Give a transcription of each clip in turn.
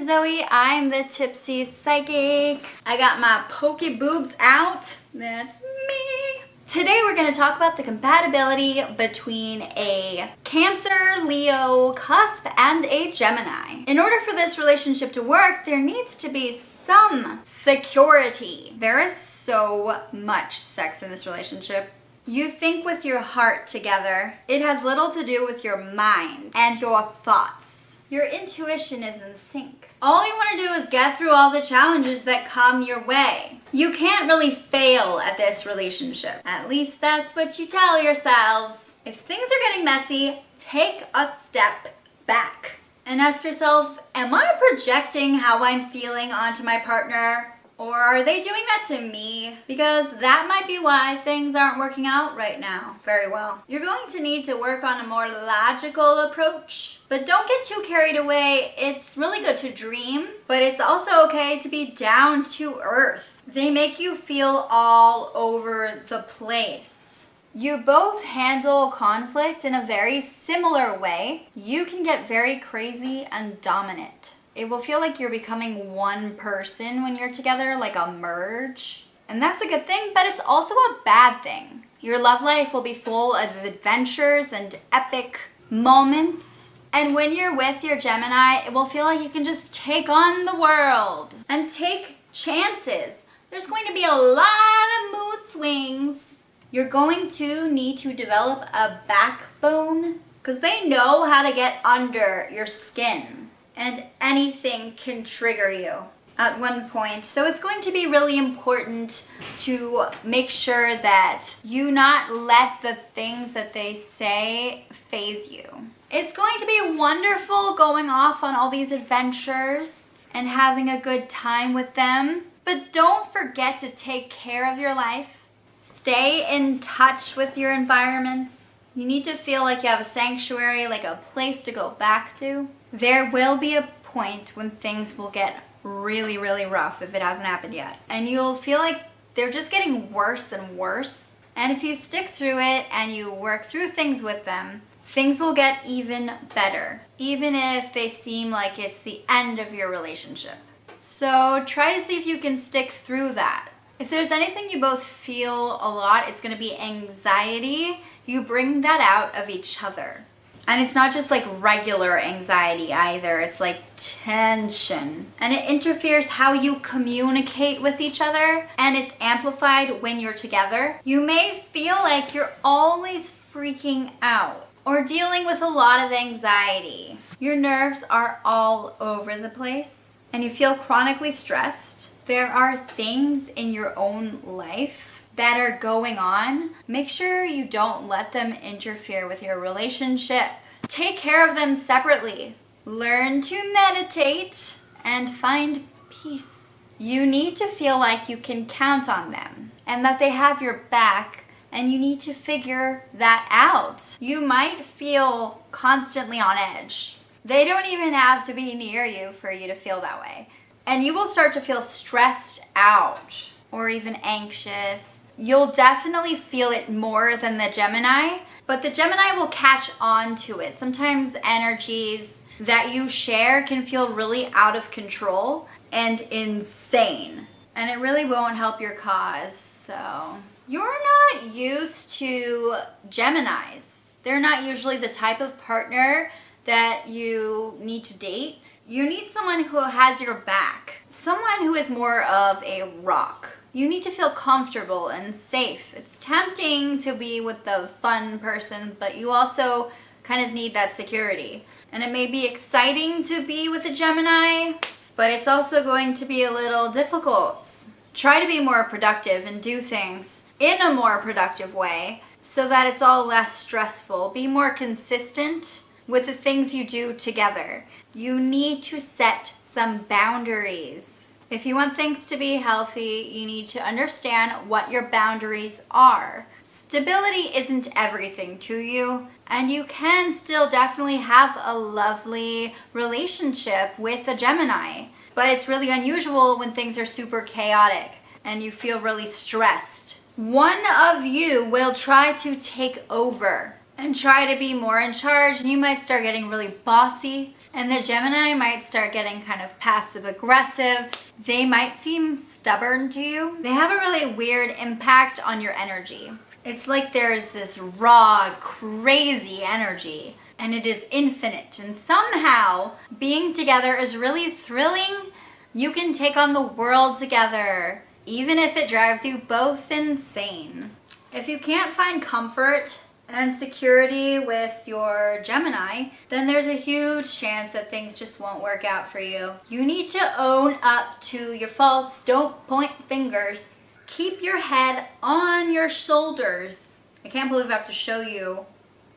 is Zoe. I'm the Tipsy Psychic. I got my pokey boobs out. That's me. Today we're going to talk about the compatibility between a Cancer, Leo, Cusp, and a Gemini. In order for this relationship to work, there needs to be some security. There is so much sex in this relationship. You think with your heart together. It has little to do with your mind and your thoughts. Your intuition is in sync. All you want to do is get through all the challenges that come your way. You can't really fail at this relationship. At least that's what you tell yourselves. If things are getting messy, take a step back and ask yourself, am I projecting how I'm feeling onto my partner? Or are they doing that to me? Because that might be why things aren't working out right now very well. You're going to need to work on a more logical approach, but don't get too carried away. It's really good to dream, but it's also okay to be down to earth. They make you feel all over the place. You both handle conflict in a very similar way. You can get very crazy and dominant. It will feel like you're becoming one person when you're together, like a merge. And that's a good thing, but it's also a bad thing. Your love life will be full of adventures and epic moments. And when you're with your Gemini, it will feel like you can just take on the world and take chances. There's going to be a lot of mood swings. You're going to need to develop a backbone because they know how to get under your skin. And anything can trigger you at one point. So it's going to be really important to make sure that you not let the things that they say faze you. It's going to be wonderful going off on all these adventures and having a good time with them. But don't forget to take care of your life. Stay in touch with your environments. You need to feel like you have a sanctuary, like a place to go back to. There will be a point when things will get really, really rough if it hasn't happened yet. And you'll feel like they're just getting worse and worse. And if you stick through it and you work through things with them, things will get even better, even if they seem like it's the end of your relationship. So try to see if you can stick through that. If there's anything you both feel a lot, it's going to be anxiety. You bring that out of each other. And it's not just like regular anxiety either. It's like tension. And it interferes how you communicate with each other. And it's amplified when you're together. You may feel like you're always freaking out or dealing with a lot of anxiety. Your nerves are all over the place and you feel chronically stressed. There are things in your own life that are going on. Make sure you don't let them interfere with your relationship. Take care of them separately. Learn to meditate and find peace. You need to feel like you can count on them and that they have your back, and you need to figure that out. You might feel constantly on edge. They don't even have to be near you for you to feel that way. And you will start to feel stressed out or even anxious. You'll definitely feel it more than the Gemini, but the Gemini will catch on to it. Sometimes energies that you share can feel really out of control and insane, and it really won't help your cause. So you're not used to Geminis. They're not usually the type of partner that you need to date. You need someone who has your back, someone who is more of a rock. You need to feel comfortable and safe. It's tempting to be with the fun person, but you also kind of need that security. And it may be exciting to be with a Gemini, but it's also going to be a little difficult. Try to be more productive and do things in a more productive way so that it's all less stressful. Be more consistent with the things you do together. You need to set some boundaries. If you want things to be healthy, you need to understand what your boundaries are. Stability isn't everything to you, and you can still definitely have a lovely relationship with a Gemini. But it's really unusual when things are super chaotic and you feel really stressed. One of you will try to take over and try to be more in charge, and you might start getting really bossy. And the Gemini might start getting kind of passive aggressive. They might seem stubborn to you. They have a really weird impact on your energy. It's like there's this raw, crazy energy, and it is infinite. And somehow being together is really thrilling. You can take on the world together, even if it drives you both insane. If you can't find comfort and security with your Gemini, then there's a huge chance that things just won't work out for you. You need to own up to your faults. Don't point fingers. Keep your head on your shoulders. I can't believe I have to show you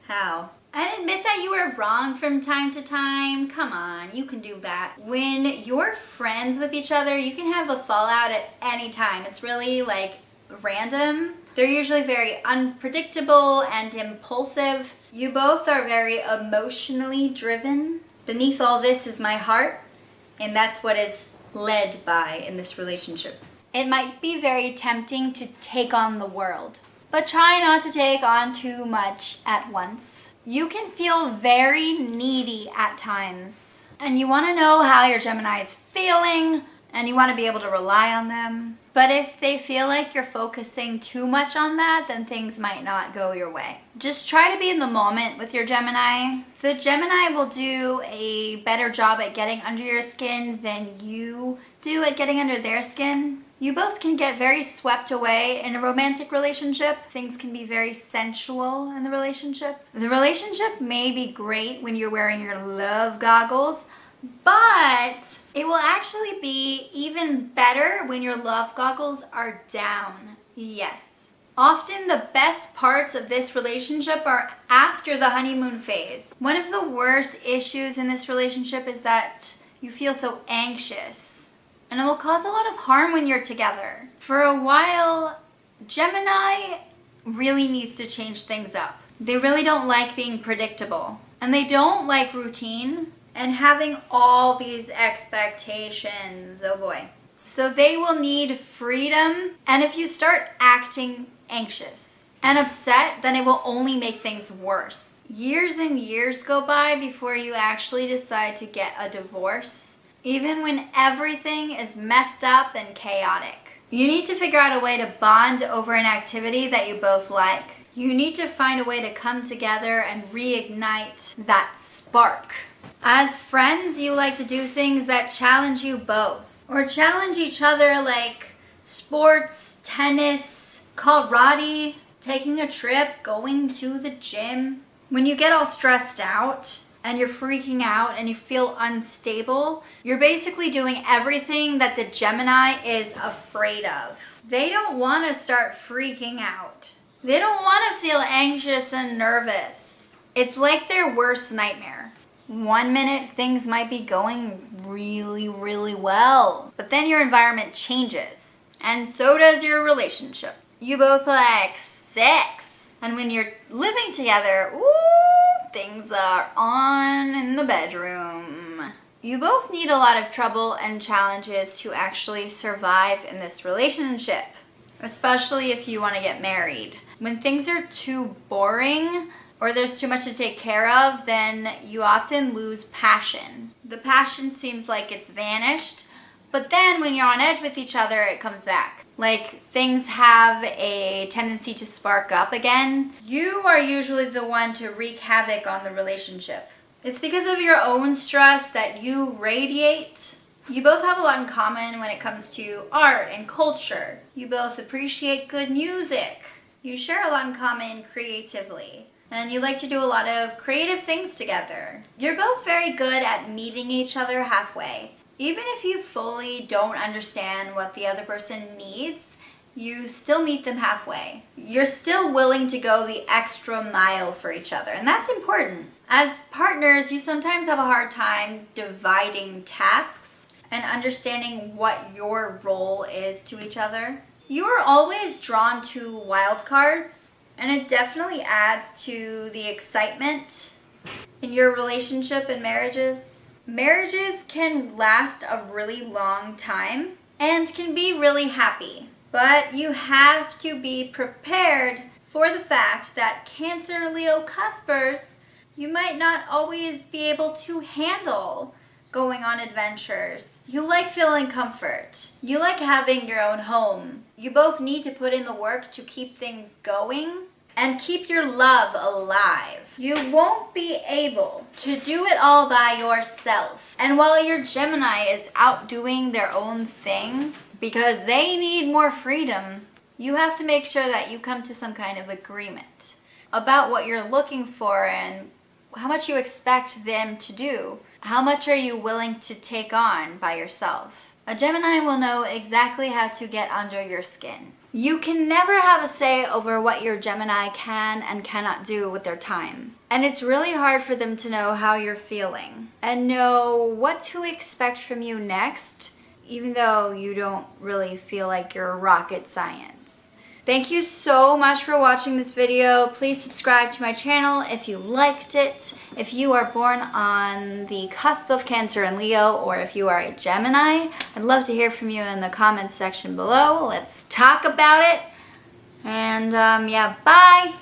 how. And admit that you were wrong from time to time. Come on, you can do that. When you're friends with each other, you can have a fallout at any time. It's really like random. They're usually very unpredictable and impulsive. You both are very emotionally driven. Beneath all this is my heart, and that's what is led by in this relationship. It might be very tempting to take on the world, but try not to take on too much at once. You can feel very needy at times, and you want to know how your Gemini is feeling, and you want to be able to rely on them. But if they feel like you're focusing too much on that, then things might not go your way. Just try to be in the moment with your Gemini. The Gemini will do a better job at getting under your skin than you do at getting under their skin. You both can get very swept away in a romantic relationship. Things can be very sensual in the relationship. The relationship may be great when you're wearing your love goggles, but it will actually be even better when your love goggles are down. Yes. Often the best parts of this relationship are after the honeymoon phase. One of the worst issues in this relationship is that you feel so anxious. And it will cause a lot of harm when you're together. For a while, Gemini really needs to change things up. They really don't like being predictable. And they don't like routine and having all these expectations. Oh boy. So they will need freedom. And if you start acting anxious and upset, then it will only make things worse. Years and years go by before you actually decide to get a divorce, even when everything is messed up and chaotic. You need to figure out a way to bond over an activity that you both like. You need to find a way to come together and reignite that spark. As friends, you like to do things that challenge you both, or challenge each other, like sports, tennis, karate, taking a trip, going to the gym. When you get all stressed out and you're freaking out and you feel unstable, you're basically doing everything that the Gemini is afraid of. They don't want to start freaking out. They don't want to feel anxious and nervous. It's like their worst nightmare. One minute things might be going really, really well, but then your environment changes, and so does your relationship. You both like sex, and when you're living together, ooh, things are on in the bedroom. You both need a lot of trouble and challenges to actually survive in this relationship, especially if you want to get married. When things are too boring or there's too much to take care of, then you often lose passion. The passion seems like it's vanished, but then when you're on edge with each other, it comes back. Like things have a tendency to spark up again. You are usually the one to wreak havoc on the relationship. It's because of your own stress that you radiate. You both have a lot in common when it comes to art and culture. You both appreciate good music. You share a lot in common creatively. And you like to do a lot of creative things together. You're both very good at meeting each other halfway. Even if you fully don't understand what the other person needs, you still meet them halfway. You're still willing to go the extra mile for each other, and that's important. As partners, you sometimes have a hard time dividing tasks and understanding what your role is to each other. You are always drawn to wild cards, and it definitely adds to the excitement in your relationship and marriages. Marriages can last a really long time and can be really happy, but you have to be prepared for the fact that Cancer, Leo, Cuspers, you might not always be able to handle going on adventures. You like feeling comfort. You like having your own home. You both need to put in the work to keep things going and keep your love alive. You won't be able to do it all by yourself. And while your Gemini is out doing their own thing because they need more freedom, you have to make sure that you come to some kind of agreement about what you're looking for and how much you expect them to do. How much are you willing to take on by yourself? A Gemini will know exactly how to get under your skin. You can never have a say over what your Gemini can and cannot do with their time. And it's really hard for them to know how you're feeling and know what to expect from you next, even though you don't really feel like you're rocket science. Thank you so much for watching this video. Please subscribe to my channel if you liked it. If you are born on the cusp of Cancer and Leo, or if you are a Gemini, I'd love to hear from you in the comments section below. Let's talk about it. And yeah, bye.